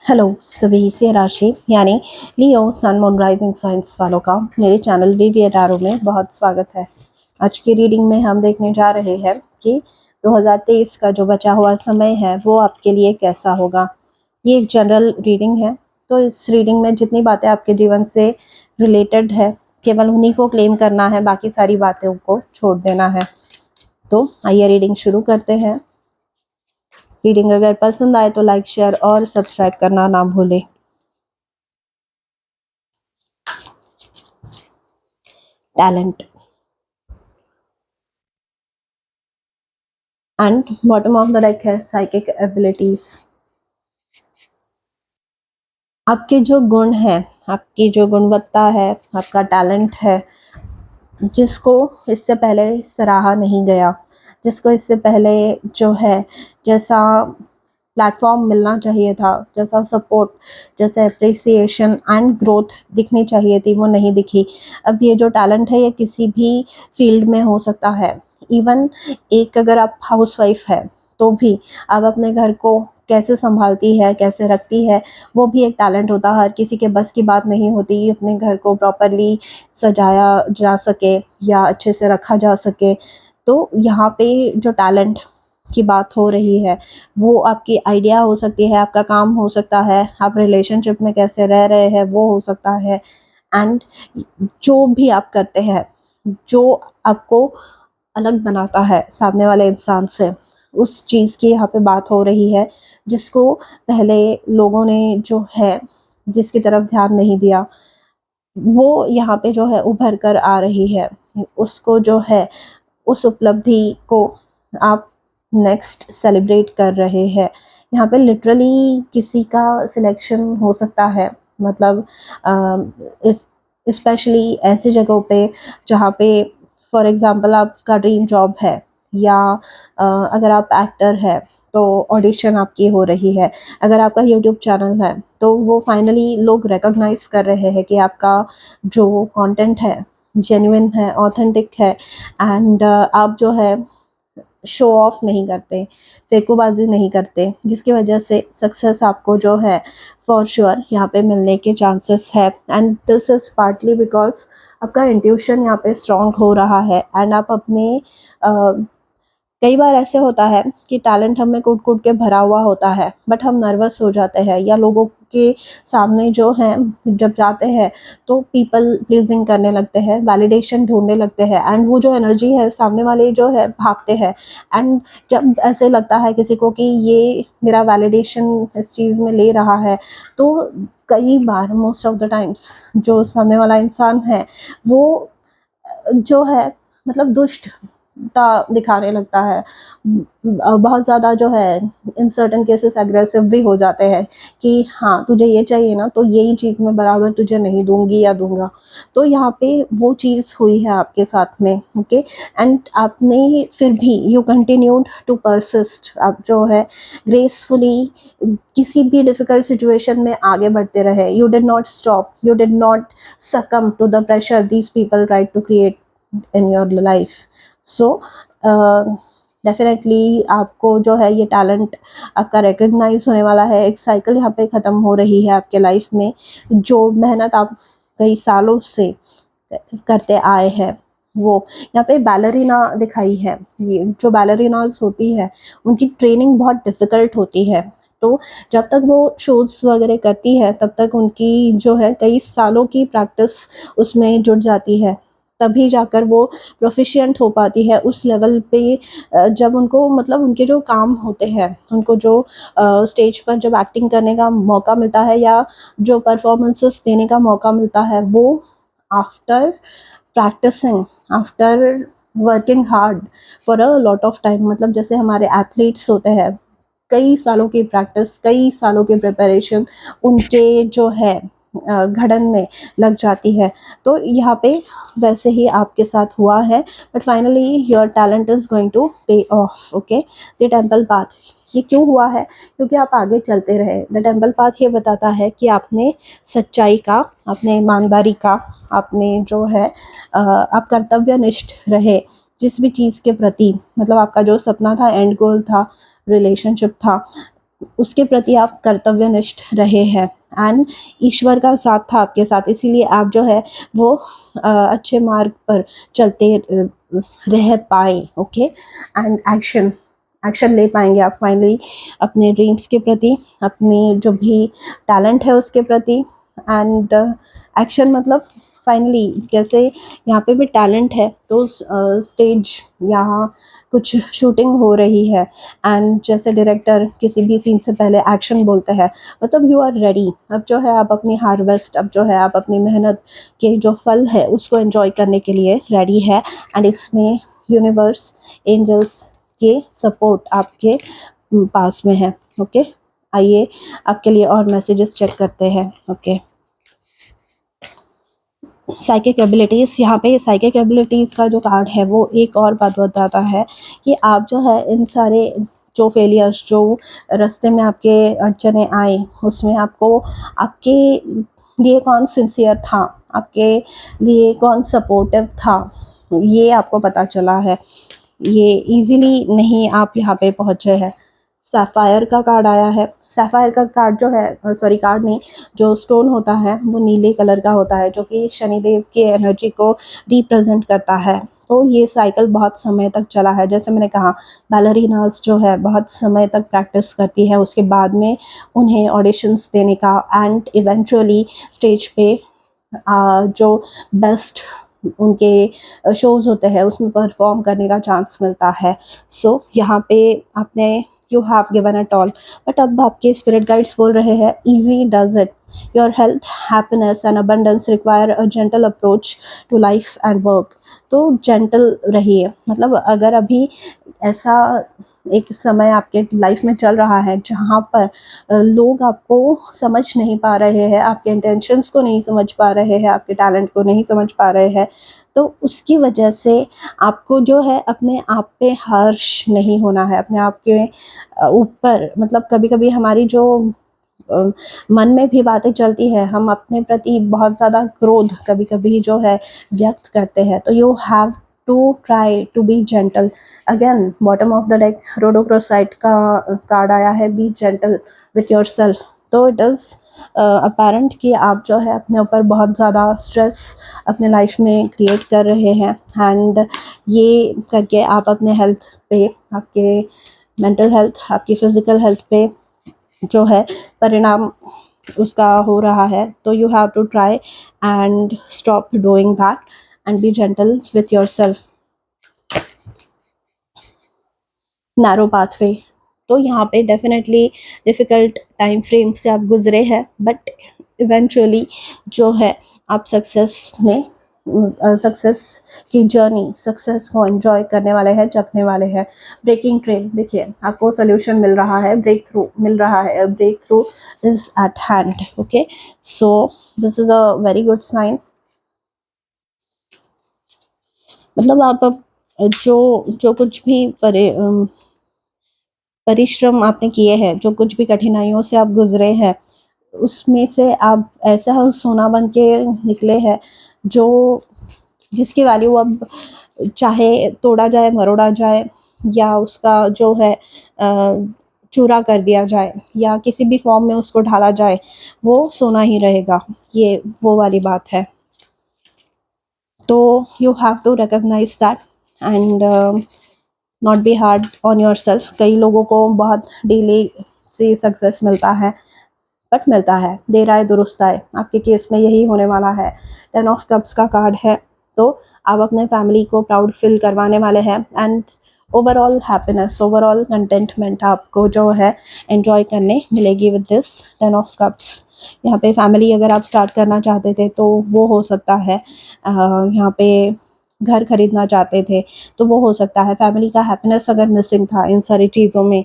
Hello सभी से राशि यानी लियो सन मून राइजिंग साइंस वालों का मेरे चैनल वीवी अटारो में बहुत स्वागत है। आज की रीडिंग में हम देखने जा रहे हैं कि 2023 का जो बचा हुआ समय है वो आपके लिए कैसा होगा। ये एक जनरल रीडिंग है, तो इस रीडिंग में जितनी बातें आपके जीवन से रिलेटेड है केवल उन्हीं को क्लेम करना है, बाकी सारी बातें को छोड़ देना है। तो आइए रीडिंग शुरू करते हैं। रीडिंग अगर पसंद आए तो लाइक शेयर और सब्सक्राइब करना ना भूलें। Talent and bottom of the deck है साइकिक एबिलिटीज। आपके जो गुण है, आपकी जो गुणवत्ता है, आपका टैलेंट है, जिसको इससे पहले सराहा नहीं गया, जिसको इससे पहले जो है जैसा प्लेटफॉर्म मिलना चाहिए था, जैसा सपोर्ट, जैसे अप्रिसिएशन एंड ग्रोथ दिखनी चाहिए थी, वो नहीं दिखी। अब ये जो टैलेंट है ये किसी भी फील्ड में हो सकता है। इवन एक अगर आप हाउसवाइफ है तो भी आप अपने घर को कैसे संभालती है, कैसे रखती है, वो भी एक टैलेंट होता है। हर किसी के बस की बात नहीं होती अपने घर को प्रॉपरली सजाया जा सके या अच्छे से रखा जा सके। तो यहाँ पे जो टैलेंट की बात हो रही है वो आपकी आइडिया हो सकती है, आपका काम हो सकता है, आप रिलेशनशिप में कैसे रह रहे हैं वो हो सकता है। एंड जो भी आप करते हैं, जो आपको अलग बनाता है सामने वाले इंसान से, उस चीज़ की यहाँ पे बात हो रही है, जिसको पहले लोगों ने जो है जिसकी तरफ ध्यान नहीं दिया, वो यहाँ पे जो है उभर कर आ रही है। उसको जो है उस उपलब्धि को आप नेक्स्ट सेलिब्रेट कर रहे हैं। यहाँ पे लिटरली किसी का सिलेक्शन हो सकता है, मतलब इस स्पेशली ऐसी जगहों पे जहाँ पे फॉर एग्जांपल आपका ड्रीम जॉब है, या अगर आप एक्टर है तो ऑडिशन आपकी हो रही है, अगर आपका यूट्यूब चैनल है तो वो फाइनली लोग रिकॉग्नाइज कर रहे हैं कि आपका जो कंटेंट है जेन्युइन है, ऑथेंटिक है। एंड आप जो है शो ऑफ नहीं करते, फेंकूबाजी नहीं करते, जिसकी वजह से सक्सेस आपको जो है फॉर श्योर यहाँ पे मिलने के चांसेस है। And this is partly because आपका इंट्यूशन यहाँ पे स्ट्रांग हो रहा है। एंड आप अपने कई बार ऐसे होता है कि टैलेंट हमें कूट कूट के भरा हुआ होता है, बट हम नर्वस हो जाते हैं, या लोगों के सामने जो है जब जाते हैं तो पीपल प्लीजिंग करने लगते हैं, वैलिडेशन ढूंढने लगते हैं, एंड वो जो एनर्जी है सामने वाले जो है भागते हैं। एंड जब ऐसे लगता है किसी को कि ये मेरा वैलिडेशन इस चीज़ में ले रहा है, तो कई बार मोस्ट ऑफ द टाइम्स जो सामने वाला इंसान है वो जो है मतलब दुष्टता दिखाने लगता है। बहुत ज़्यादा जो है इन सर्टेन केसेस एग्रेसिव भी हो जाते हैं कि हाँ तुझे ये चाहिए ना, तो यही चीज़ मैं बराबर तुझे नहीं दूंगी या दूंगा। तो यहाँ पे वो चीज़ हुई है आपके साथ में, ओके। एंड आपने फिर भी यू कंटिन्यूड टू परसिस्ट, आप जो है ग्रेसफुली किसी भी डिफिकल्ट सिचुएशन में आगे बढ़ते रहे। You did not stop, you did not succumb to the pressure these people try to create in your life. So definitely आपको जो है ये टैलेंट आपका रिकग्नाइज होने वाला है। एक साइकिल यहाँ पे ख़त्म हो रही है आपके लाइफ में। जो मेहनत आप कई सालों से करते आए हैं, वो यहाँ पे बैलरीना दिखाई है। ये जो बैलरीनाज होती है उनकी ट्रेनिंग बहुत डिफ़िकल्ट होती है। तो जब तक वो शोज़ वगैरह करती है तब तक उनकी जो है कई सालों की प्रैक्टिस उसमें जुड़ जाती है, तभी जाकर वो प्रोफिशिएंट हो पाती है उस लेवल पे। जब उनको मतलब उनके जो काम होते हैं, उनको जो स्टेज पर जब एक्टिंग करने का मौका मिलता है या जो परफॉर्मेंसेस देने का मौका मिलता है, वो after practicing, after working hard for a lot of time, मतलब जैसे हमारे एथलीट्स होते हैं, कई सालों की प्रैक्टिस, कई सालों की प्रिपरेशन उनके जो है घड़न में लग जाती है। तो यहाँ पे वैसे ही आपके साथ हुआ है, but finally your talent is going to pay off, okay. The temple path, ये क्यों हुआ है? क्योंकि आप आगे चलते रहे। द टेम्पल पाथ ये बताता है कि आपने सच्चाई का, आपने ईमानदारी का, आपने जो है आप कर्तव्यनिष्ठ रहे जिस भी चीज़ के प्रति, मतलब आपका जो सपना था, एंड गोल था, रिलेशनशिप था, उसके प्रति आप कर्तव्यनिष्ठ रहे हैं, एंड ईश्वर का साथ था आपके साथ, इसीलिए आप जो है वो अच्छे मार्ग पर चलते रह पाए। ओके, एंड एक्शन एक्शन ले पाएंगे आप फाइनली अपने ड्रीम्स के प्रति, अपनी जो भी टैलेंट है उसके प्रति। एंड एक्शन मतलब फाइनली, जैसे यहाँ पे भी टैलेंट है तो स्टेज, यहाँ कुछ शूटिंग हो रही है, एंड जैसे डायरेक्टर किसी भी सीन से पहले एक्शन बोलते हैं, मतलब यू आर रेडी। अब जो है आप अपनी हार्वेस्ट, अब जो है आप अपनी मेहनत के जो फल है उसको एंजॉय करने के लिए रेडी है। एंड इसमें यूनिवर्स, एंजल्स के सपोर्ट आपके पास में है। ओके, आइए आपके लिए और मैसेजेस चेक करते हैं। ओके, साइकिक एबिलिटीज़, यहाँ पे साइकिक एबिलिटीज़ का जो कार्ड है वो एक और बात बताता है कि आप जो है इन सारे जो फेलियर्स, जो रास्ते में आपके अड़चने आए, उसमें आपको आपके लिए कौन सिंसियर था, आपके लिए कौन सपोर्टिव था, ये आपको पता चला है। ये इजीली नहीं आप यहाँ पे पहुँचे हैं। सैफायर का कार्ड आया है। सैफायर का कार्ड जो है, सॉरी कार्ड नहीं, जो स्टोन होता है वो नीले कलर का होता है, जो कि शनिदेव की एनर्जी को रिप्रेजेंट करता है। तो ये साइकिल बहुत समय तक चला है, जैसे मैंने कहा बैलरीनास जो है बहुत समय तक प्रैक्टिस करती है, उसके बाद में उन्हें ऑडिशंस देने का एंड इवेंचुअली स्टेज पे जो बेस्ट उनके शोज़ होते हैं उसमें परफॉर्म करने का चांस मिलता है। सो यहाँ पे आपने you have given at all, but अब आपके स्पिरिट गाइड्स बोल रहे हैं easy does it, your health, happiness and abundance require a gentle approach to life and work. तो जेंटल रहिए, मतलब अगर अभी ऐसा एक समय आपके लाइफ में चल रहा है जहाँ पर लोग आपको समझ नहीं पा रहे हैं, आपके इंटेंशंस को नहीं समझ पा रहे हैं, आपके टैलेंट को नहीं समझ पा रहे हैं, तो उसकी वजह से आपको जो है अपने आप पे हर्ष नहीं होना है, अपने आप के ऊपर, मतलब कभी कभी हमारी जो अ, मन में भी बातें चलती है, हम अपने प्रति बहुत ज़्यादा क्रोध कभी कभी जो है व्यक्त करते हैं, तो you have to try to be gentle. Again bottom of the deck rhodochrosite का कार्ड आया है, be gentle with yourself. तो इट इज़ अपेरेंट कि आप जो है अपने ऊपर बहुत ज़्यादा स्ट्रेस अपने लाइफ में क्रिएट कर रहे हैं, एंड ये करके आप अपने हेल्थ पे, आपके मेंटल हेल्थ, आपकी फिजिकल हेल्थ पे जो है परिणाम उसका हो रहा है। तो you have to try and stop doing that and be gentle with yourself. Narrow pathway, तो यहाँ पे डेफिनेटली डिफ़िकल्ट टाइम फ्रेम से आप गुजरे हैं, बट इवेंचुअली जो है आप सक्सेस में, सक्सेस की जर्नी, सक्सेस को एंजॉय करने वाले हैं, जगने वाले हैं। ब्रेकिंग ट्रेल, देखिए आपको सोल्यूशन मिल रहा है, ब्रेक थ्रू मिल रहा है, breakthrough is at hand. Okay, so this is a very good sign. मतलब आप अब जो जो कुछ भी परिश्रम आपने किए हैं, जो कुछ भी कठिनाइयों से आप गुजरे हैं, उसमें से आप ऐसा सोना बन के निकले हैं जो, जिसकी वैल्यू अब चाहे तोड़ा जाए, मरोड़ा जाए, या उसका जो है चूरा कर दिया जाए, या किसी भी फॉर्म में उसको ढाला जाए, वो सोना ही रहेगा। ये वो वाली बात है। तो you have to recognise that and not be hard on yourself. कई लोगों को बहुत डिले से सक्सेस मिलता है, बट मिलता है, देर आए दुरुस्त आए, आपके केस में यही होने वाला है। 10 ऑफ कप्स का कार्ड है, तो आप अपने फैमिली को प्राउड फील करवाने वाले हैं, and overall happiness, overall contentment आपको जो है एंजॉय करने मिलेगी विद दिस 10 ऑफ कप्स। यहाँ पे फैमिली अगर आप स्टार्ट करना चाहते थे तो वो हो सकता है, यहाँ पे घर खरीदना चाहते थे तो वो हो सकता है, फैमिली का हैप्पीनेस अगर मिसिंग था इन सारी चीज़ों में,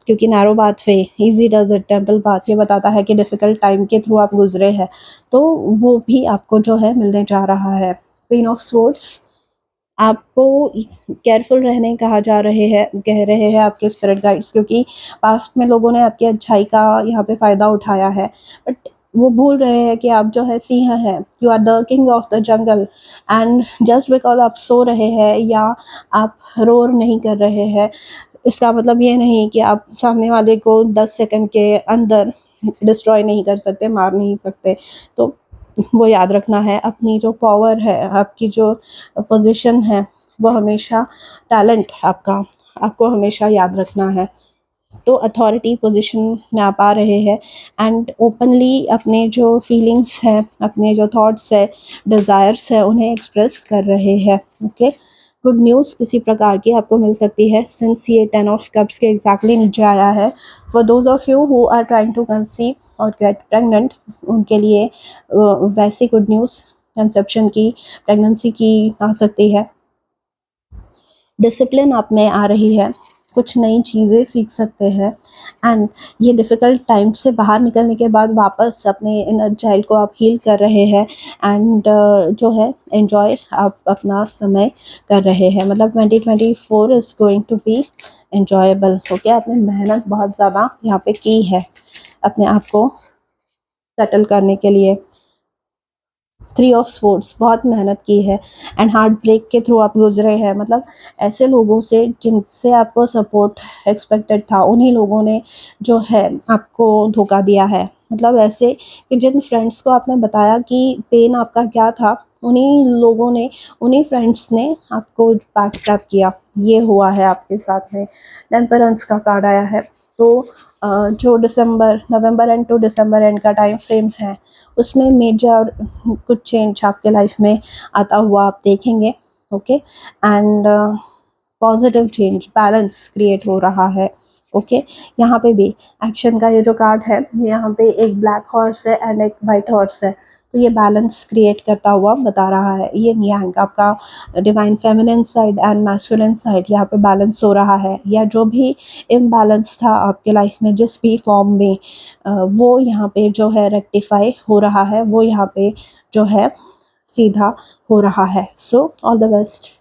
क्योंकि narrow path way, easy does it, temple path ये बताता है कि डिफ़िकल्ट टाइम के थ्रू आप गुजरे हैं, तो वो भी आपको जो है मिलने जा रहा है। क्वीन ऑफ स्वॉर्ड्स, आपको केयरफुल रहने कहा जा रहे हैं, कह रहे हैं आपके स्पिरिट गाइड्स, क्योंकि पास्ट में लोगों ने आपकी अच्छाई का यहाँ पे फ़ायदा उठाया है, बट वो भूल रहे हैं कि आप जो है सिंह हैं, you are the king of the jungle, and just because आप सो रहे हैं या आप रोर नहीं कर रहे हैं, इसका मतलब ये नहीं कि आप सामने वाले को 10 सेकंड के अंदर डिस्ट्रॉय नहीं कर सकते, मार नहीं सकते। तो वो याद रखना है, अपनी जो पावर है, आपकी जो पोजीशन है, वो हमेशा टैलेंट आपका, आपको हमेशा याद रखना है। तो अथॉरिटी पोजीशन में आप आ रहे हैं एंड ओपनली अपने जो फीलिंग्स हैं, अपने जो थॉट्स है, डिज़ायर्स है, उन्हें एक्सप्रेस कर रहे हैं। ओके, गुड न्यूज़ किसी प्रकार की आपको मिल सकती है, सिंस ये 10 ऑफ कप्स के एग्जैक्टली नीचे आया है। For those of you who are trying to conceive और गेट प्रेग्नेंट, उनके लिए वैसी गुड न्यूज़ कंसेप्शन की, प्रेगनेंसी की आ सकती है। डिसिप्लिन आप में आ रही है, कुछ नई चीज़ें सीख सकते हैं एंड ये डिफ़िकल्ट टाइम से बाहर निकलने के बाद वापस अपने इनर चाइल्ड को आप हील कर रहे हैं एंड जो है एन्जॉय आप अपना समय कर रहे हैं। मतलब 2024 is going to be enjoyable. Okay, आपने मेहनत बहुत ज़्यादा यहाँ पे की है अपने आप को सेटल करने के लिए। 3 ऑफ स्पोर्ट्स, बहुत मेहनत की है एंड हार्ट ब्रेक के थ्रू आप गुजरे हैं। मतलब ऐसे लोगों से जिनसे आपको सपोर्ट एक्सपेक्टेड था, उन्हीं लोगों ने जो है आपको धोखा दिया है। मतलब ऐसे कि जिन फ्रेंड्स को आपने बताया कि पेन आपका क्या था, उन्हीं लोगों ने, उन्हीं फ्रेंड्स ने आपको बैकस्टैब किया। ये हुआ है आपके साथ में। टेम्परेंस का कार्ड आया है। तो जो दिसंबर, नवंबर एंड टू दिसंबर एंड का टाइम फ्रेम है, उसमें मेजर कुछ चेंज आपके लाइफ में आता हुआ आप देखेंगे। Okay, and positive change, balance create हो रहा है। ओके, यहाँ पे भी एक्शन का ये जो कार्ड है, यहाँ पे एक ब्लैक हॉर्स है एंड एक वाइट हॉर्स है। तो ये बैलेंस क्रिएट करता हुआ बता रहा है। ये यांग आपका divine feminine side and masculine side यहाँ पे बैलेंस हो रहा है, या जो भी इम्बैलेंस था आपके लाइफ में जिस भी फॉर्म में, वो यहाँ पे जो है रेक्टिफाई हो रहा है, वो यहाँ पे जो है सीधा हो रहा है। So all the best.